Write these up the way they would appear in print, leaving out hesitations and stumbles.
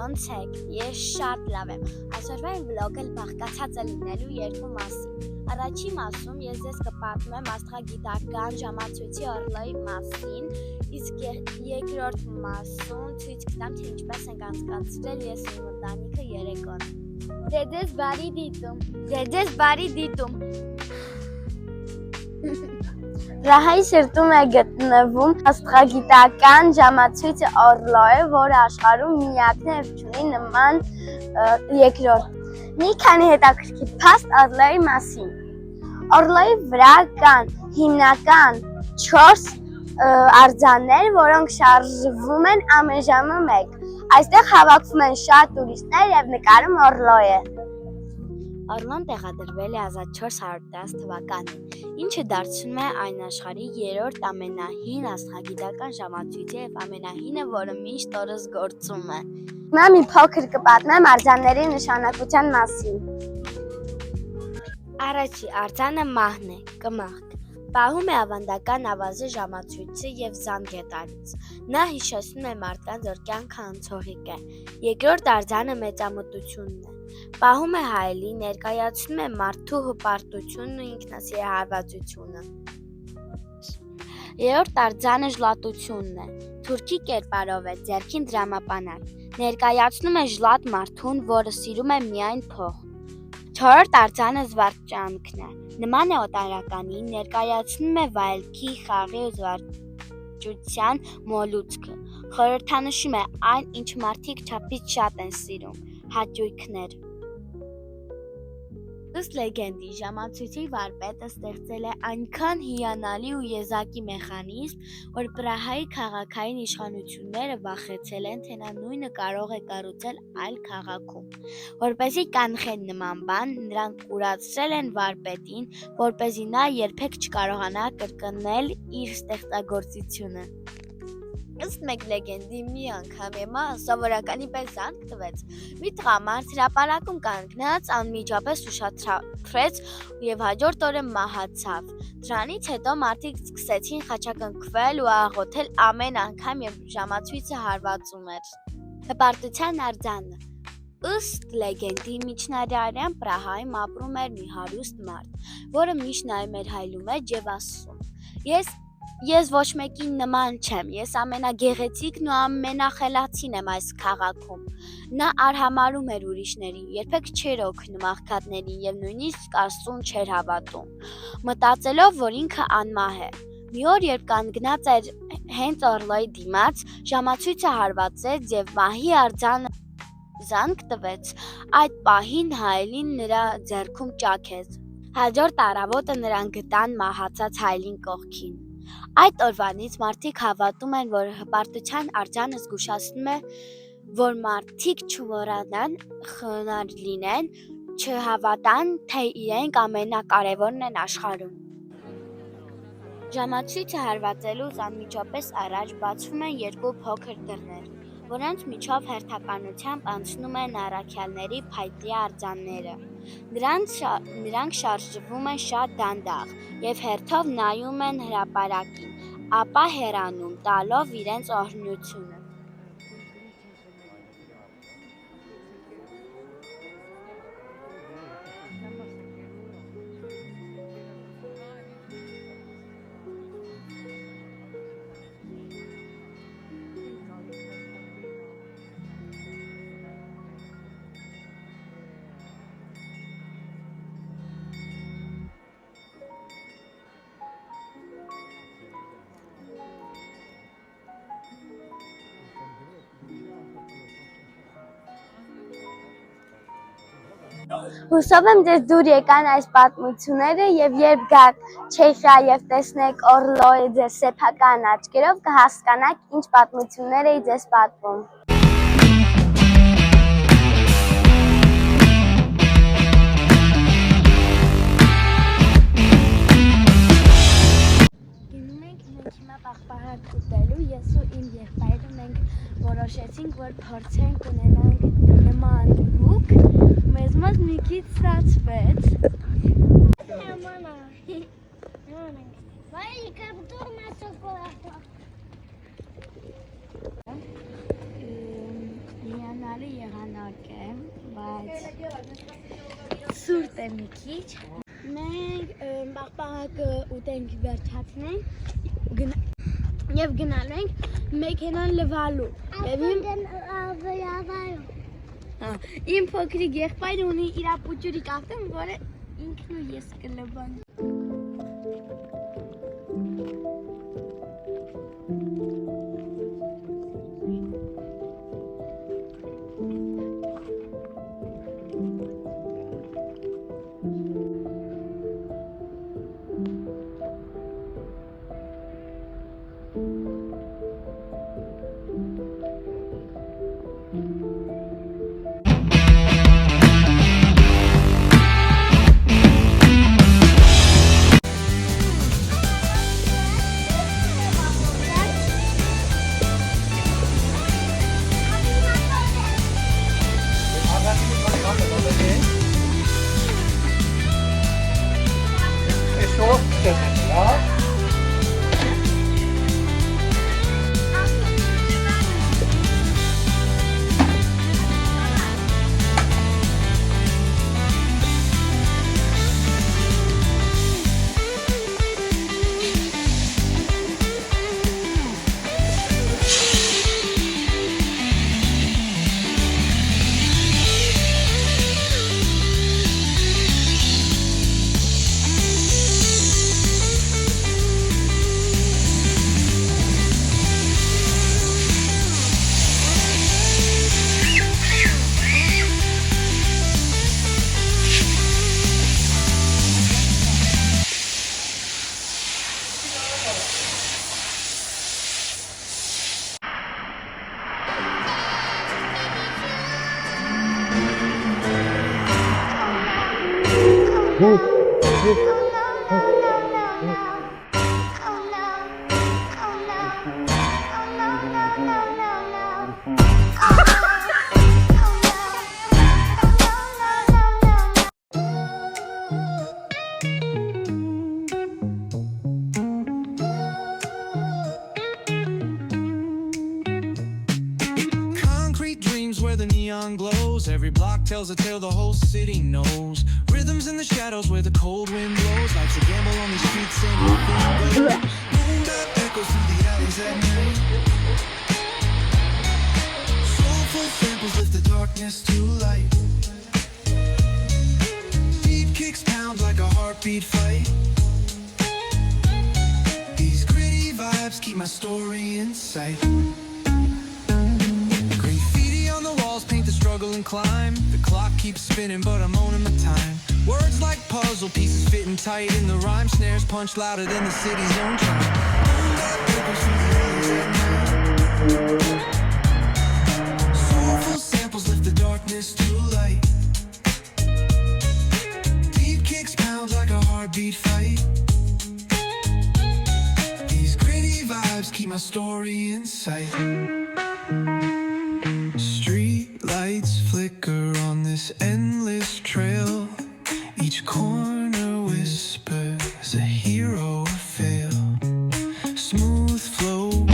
ոնց եք, ես շատ լավ եմ, այսօրվա իմ վլոգը բաղկացած է լինելու երկու մասի, առաջի մասում ես ձեզ կպատմեմ աստղագիտական ժամացույցի Օրլոյի մասին, իսկ երկրորդ մասում ցույց կտամ, թե ինչպես ենք անցկացրել ես ու իմ ընտանիքը երեկոն։ Ձեզ բարի դիտում։ Ռահայի սրտում է գտնվում աստղագիտական ժամացույցը Օրլոյը, որը աշխարհում միակն է, չունի նման երկրորդ։ Մի քանի հետաքրքիր փաստ Օրլոյի մասին։ Օրլոյի վրա կան հիմնական 4 արձաններ, որոնք շարժվում են ամեն ժամը 1։ Այստեղ հավաքվում են շատ տուրիստներ եւ նկարում Օրլոյ է։ Օրլոն տեղադրվել է 1410 թվականին, ինչը դարձնում է այն աշխարհի 3-րդ ամենահին աստղագիտական ժամացույցը եւ ամենահինը, որը միշտ օրս գործում է։ Հիմա մի փոքր կպատմեմ արձանների նշանակության մասին։ Առաջի արձանը մահն է, կմահք։ Պահում է ավանդական ավազի ժամացույցը եւ զանգ է տալիս։ Նա հիշեցնում է մարդկանց, որ կյանքը անցողիկ է։ Երկրորդ արձանը մեծամտությունն է։ Պահում է հայելի, ներկայացնում է մարդու հպարտությունն ու ինքնասիրահարվածությունը։ Երրորդ արձանը ժլատությունն է։ Թուրքի կերպարով է, ձեռքին դրամապանակ։ Ներկայացնում է ժլատ մարդուն, որը սիրում է միայն փող։ Չորրորդ արձանը զվարճանքն է։ Նման է օտարականին, ներկայացնում է վայելքի, խաղի ու զվարճության մոլուցքը։ Խորհրդանշում է այն, ինչ մարդիկ չափից շատ են սիրում՝ հաճույքներ։ Ըստ լեգենդի, ժամացույցի վարպետը ստեղծել է այնքան հիանալի ու եզակի մեխանիզմ, որ Պրահայի քաղաքային իշխանությունները վախեցել են, թե նա նույնը կարող է կառուցել այլ քաղաքում։ Որպեսզի կանխեն նման բան, նրանք կուրացրել են վարպետին, որպեսզի նա երբեք չկարողանա կրկնել իր ստեղծագործությունը։ Ըստ մեկ լեգենդի, մի անգամ Էմմա սովորականի պես զանգ տվեց։ Մի տղամարդ հրապարակում կանգնած անմիջապես ուշաթափվեց եւ հաջորդ օրը մահացավ։ Դրանից հետո մարդիկ սկսեցին խաչակնքվել ու աղոթել ամեն անգամ, երբ ժամացույցը հարվածում էր։ Հպարտության արձանը։ Ըստ լեգենդի, միջնադարյան Պրահայում ապրում էր մի հարուստ մարդ, որը միշտ նայում էր հայլու մեջ եւ ասում. Ես ոչ մեկին նման չեմ, ես ամենագեղեցիկն ու ամենախելացին եմ այս քաղաքում։ Նա արհամարհում էր ուրիշներին, երբեք չէր օգնում աղքատներին եւ նույնիսկ Աստծուն չէր հավատում, մտածելով, որ ինքը անմահ է։ Մի օր, երբ կանգնած էր հենց Օրլոյի դիմաց, ժամացույցը հարվածեց եւ մահի արձանը զանգ տվեց։ Այդ պահին հայելին նրա ձեռքում ճաքեց։ Հաջորդ առավոտը նրան գտան մահացած հայելին կողքին։ Այդ օրվանից մարդիկ հավատում են, որ հպարտության արձանը զգուշացնում է, որ մարդիկ չմոռանան, խոնարհ լինեն, չհավատան, թե իրենք ամենակարևորն են աշխարհում։ Ժամացույցը հարվածելուց անմիջապես առաջ բացվում են 2 փոքր դռներ, որոնց միջով հերթականությամբ անցնում են առաքյալների փայտի արձանները։ Նրանք շարժվում են շատ դանդաղ եւ հերթով նայում են հրապարակին, ապա հեռանում, տալով իրենց օրհնությունը։ Հուսով եմ ձեզ դուր եկան այս պատմությունները եւ երբ գաք Չեխիա եւ տեսնեք Օրլոյը ձեր սեփական աչքերով կհասկանաք ինչ պատմություններ էի ձեզ պատմում։ Գնում ենք հիմա պաղպաղակ ուտելու, ես ու իմ եղբայրը մենք որոշեցինք, որ փորձենք ունենանք նման լուկ, մեզ մոտ մի քիչ ստացվեց։ տալի եղանակ է, բայց սուրտ է մի քիչ։ Մենք պաղպաղակը ուտենք վերջացնենք և գնալու ենք մեքենան լվալու։ Իմ փոքրիկ եղբայրը ունի իր պուճուրիկ ավտոն, որը ինքն ու ես կլվանք։ Glows. Every block tells a tale the whole city knows. Rhythms in the shadows where the cold wind blows. Life's a gamble on these streets and nothing goes. Moonlight echoes through the alleys at night. Soulful samples lift the darkness to light. Beat kicks pound like a heartbeat fight. These gritty vibes keep my story in sight. Paint the struggle and climb. The clock keeps spinning, but I'm owning my time. Words like puzzle pieces fitting tight in the rhyme. Snares punch louder than the city's own chime. Soulful samples lift the darkness to light. Deep kicks pound like a heartbeat fight. These gritty vibes keep my story in sight. Street lights flicker on this endless trail. Each corner whispers a hero fail. Smooth flow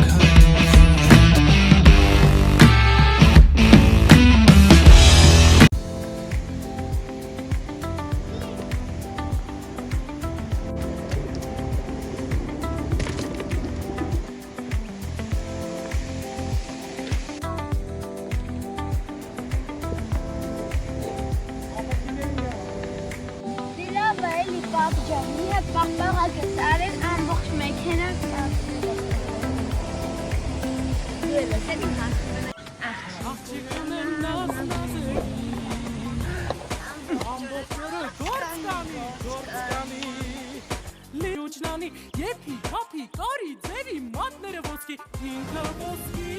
Եփի, հապի, կարի, ձևի, մատները ոսկի, ինքը ոսկի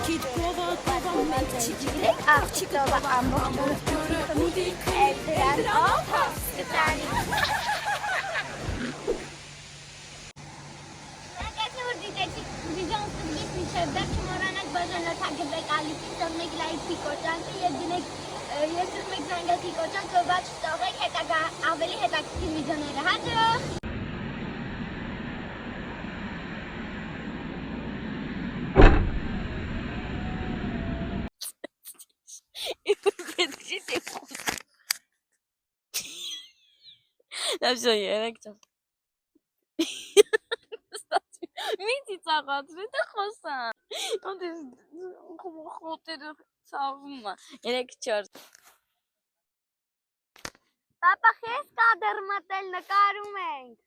Քիչ կովա մեծ չիջիրեք, աղջիկովա ամբողջ մուտիկ դրան ով կտանի Ակասնուր դիտեցիք վիդեոն սկզբից մինչև վերջ չմոռանաք բաժանորդագրվեք ալիքին, թողնեք լայքի կոճանքը և դնեք Ես ուզում եք զանգակի կոճանքը բաց չթողեք հետագա ավելի հետաքրքիր վիդեոները հաջող Դաշո 3-4 Մի ծիծաղացրի դա խոսա։ Ոնց խոտերը ցավում է 3-4 Պապա քեզ կադր մտել նկարում ենք։